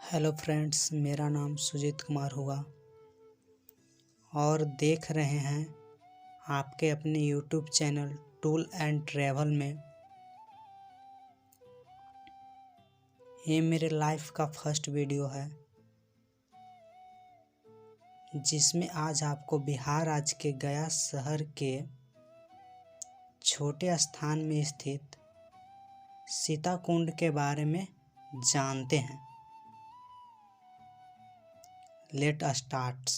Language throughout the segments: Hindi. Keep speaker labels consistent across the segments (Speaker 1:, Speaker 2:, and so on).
Speaker 1: हेलो फ्रेंड्स, मेरा नाम सुजीत कुमार हुआ और देख रहे हैं आपके अपने YouTube channel tool and travel में। ये मेरे लाइफ का फर्स्ट वीडियो है जिसमें आज आपको बिहार राज्य के गया शहर के छोटे स्थान में स्थित सीताकुंड के बारे में जानते हैं। Let us start.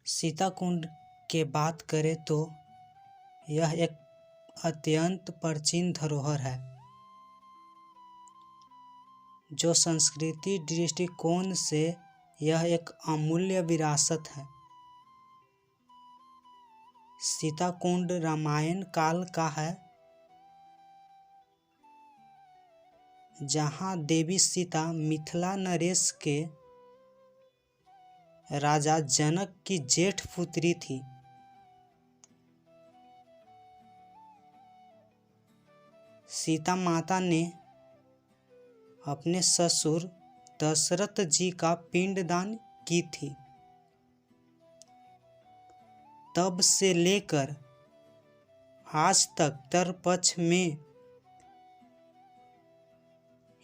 Speaker 1: सीताकुंड के बात करें तो यह एक अत्यंत प्राचीन धरोहर है जो संस्कृति दृष्टिकोण से यह एक अमूल्य विरासत है। सीताकुंड रामायण काल का है, जहाँ देवी सीता मिथिला नरेश के राजा जनक की जेठ पुत्री थी। सीता माता ने अपने ससुर दशरथ जी का पिंडदान की थी। तब से लेकर आज तक उत्तर पक्ष में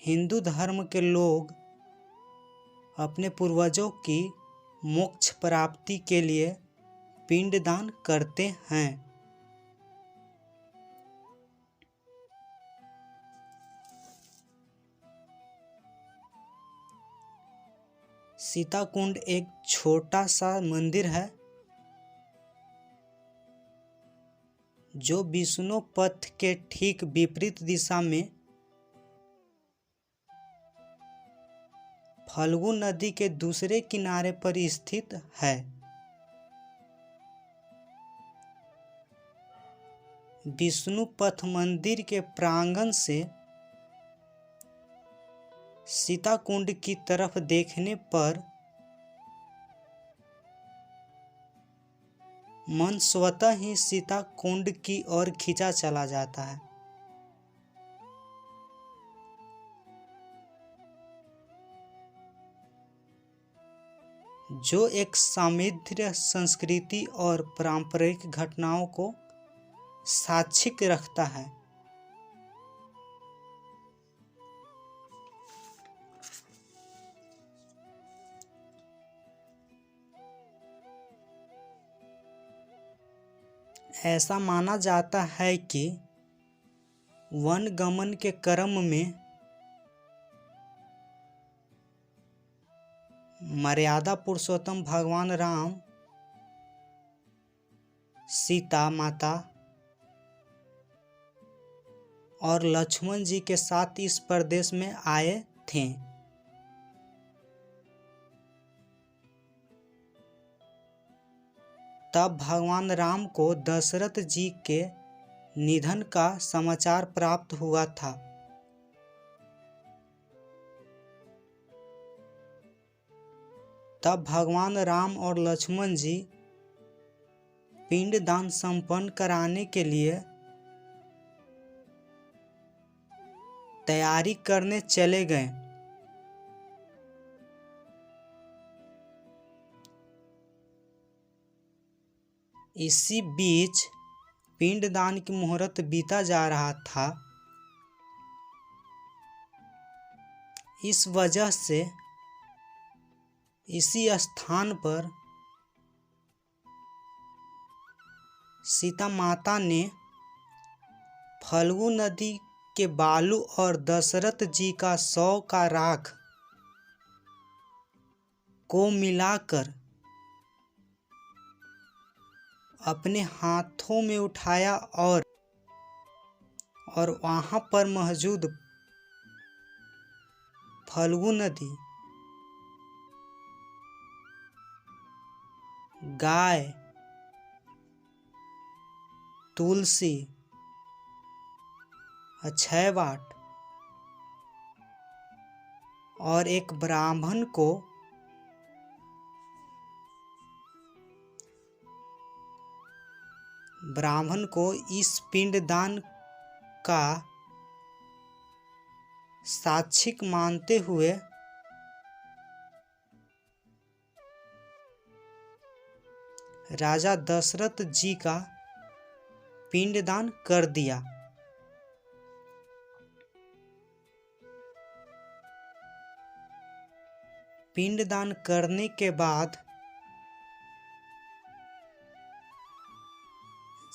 Speaker 1: हिंदू धर्म के लोग अपने पूर्वजों की मोक्ष प्राप्ति के लिए पिंडदान करते हैं। सीताकुंड एक छोटा सा मंदिर है जो विष्णु पथ के ठीक विपरीत दिशा में फल्गु नदी के दूसरे किनारे पर स्थित है। विष्णु पथ मंदिर के प्रांगण से सीताकुंड की तरफ देखने पर मन स्वतः ही सीताकुंड की ओर खींचा चला जाता है। जो एक समृद्ध संस्कृति और पारंपरिक घटनाओं को साक्षी रखता है। ऐसा माना जाता है कि वनगमन के क्रम में मर्यादा पुरुषोत्तम भगवान राम सीता माता और लक्ष्मण जी के साथ इस प्रदेश में आए थे। तब भगवान राम को दशरथ जी के निधन का समाचार प्राप्त हुआ था। तब भगवान राम और लक्ष्मण जी पिंडदान संपन्न कराने के लिए तैयारी करने चले गए। इसी बीच पिंडदान की मुहूर्त बीता जा रहा था। इस वजह से इसी स्थान पर सीता माता ने फल्गु नदी के बालू और दशरथ जी का शव का राख को मिलाकर अपने हाथों में उठाया और वहां पर मौजूद फल्गु नदी, गाय, तुलसी, अक्षय वाट और एक ब्राह्मण को इस पिंडदान का साक्षी मानते हुए राजा दशरथ जी का पिंडदान कर दिया। पिंडदान करने के बाद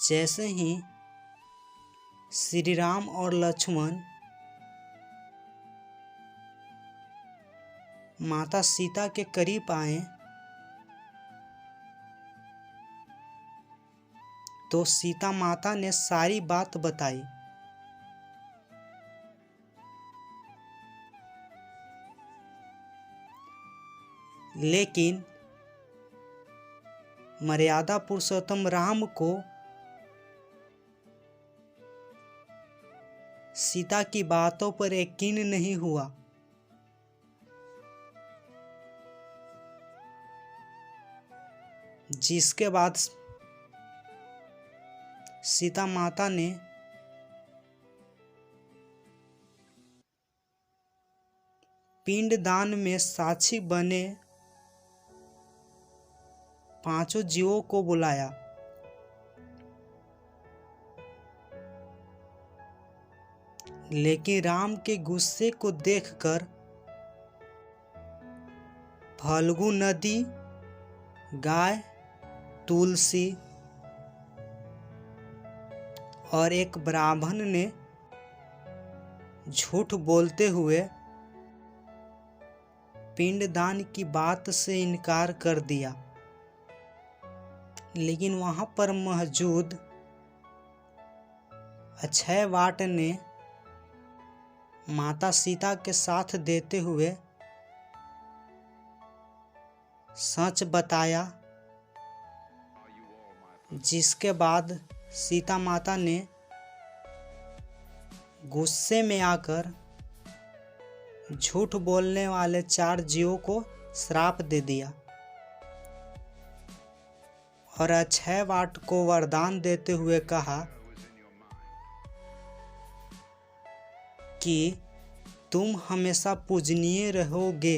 Speaker 1: जैसे ही श्री राम और लक्ष्मण माता सीता के करीब आए तो सीता माता ने सारी बात बताई। लेकिन मर्यादा पुरुषोत्तम राम को सीता की बातों पर यकीन नहीं हुआ। जिसके बाद सीता माता ने पिंडदान में साक्षी बने 5 जीवों को बुलाया। लेकिन राम के गुस्से को देखकर फल्गु नदी, गाय, तुलसी और एक ब्राह्मण ने झूठ बोलते हुए पिंडदान की बात से इनकार कर दिया। लेकिन वहां पर मौजूद अक्षयवाट ने माता सीता के साथ देते हुए सच बताया। जिसके बाद सीता माता ने गुस्से में आकर झूठ बोलने वाले 4 जीवों को श्राप दे दिया और अक्षयवाट को वरदान देते हुए कहा कि तुम हमेशा पूजनीय रहोगे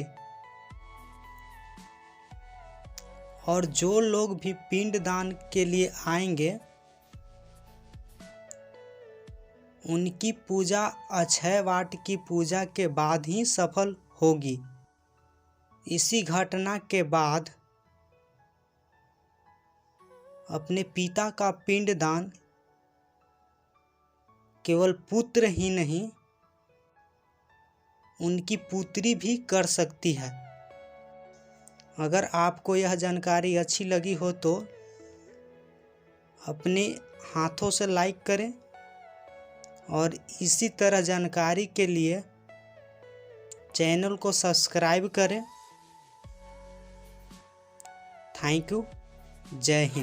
Speaker 1: और जो लोग भी पिंडदान के लिए आएंगे उनकी पूजा अक्षयवाट की पूजा के बाद ही सफल होगी। इसी घटना के बाद अपने पिता का पिंडदान केवल पुत्र ही नहीं उनकी पुत्री भी कर सकती है। अगर आपको यह जानकारी अच्छी लगी हो तो अपने हाथों से लाइक करें और इसी तरह जानकारी के लिए चैनल को सब्सक्राइब करें। Thank you. जय हिंद।